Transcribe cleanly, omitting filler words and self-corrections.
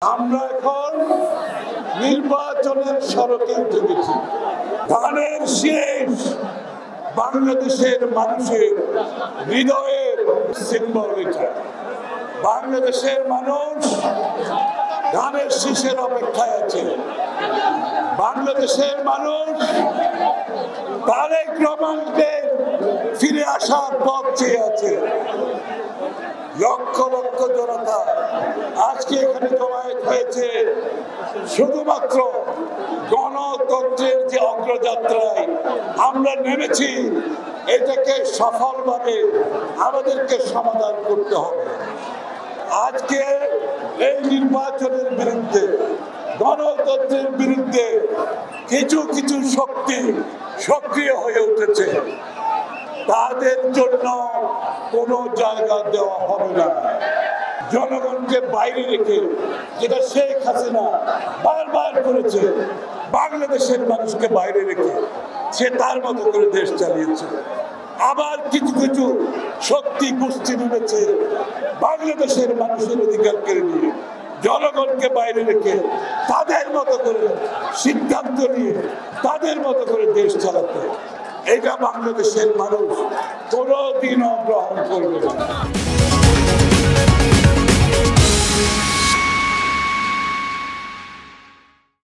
আমরা এখন নির্বাচনের সড়কে উঠে গেছি। ধানের শেষ বাংলাদেশের মানুষের হৃদয়ের সিম্বল এটা। বাংলাদেশের মানুষ ধানের শীষের অপেক্ষায় আছে। বাংলাদেশের মানুষ তারেক রহমানকে ফিরে আসার পথ চেয়ে আছে। লক্ষ লক্ষ জনতা আজকে এখানে জমায়েত হয়েছে শুধুমাত্র গণতন্ত্রের যে অগ্রযাত্রায় আমরা নেমেছি, এটাকে সফলভাবে আমাদেরকে সমাধান করতে হবে। আজকে এই নির্বাচনের বিরুদ্ধে, গণতন্ত্রের বিরুদ্ধে কিছু কিছু শক্তি সক্রিয় হয়ে উঠেছে। তাদের জন্য কোনো জায়গা দেওয়া হবে না। জনগণকে বাইরে রেখে, যেটা শেখ হাসিনা বারবার করেছে, বাংলাদেশের মানুষকে বাইরে রেখে সে তার মতো করে দেশ চালিয়েছে। আবার কিছু কিছু শক্তি গোষ্ঠী নেমেছে বাংলাদেশের মানুষের অধিকার কেড়ে নিয়ে, জনগণকে বাইরে রেখে তাদের মতো করে সিদ্ধান্ত নিয়ে তাদের মতো করে দেশ চালাতে। এটা বাংলাদেশের মানুষ কোনোদিনও গ্রহণ করবে না।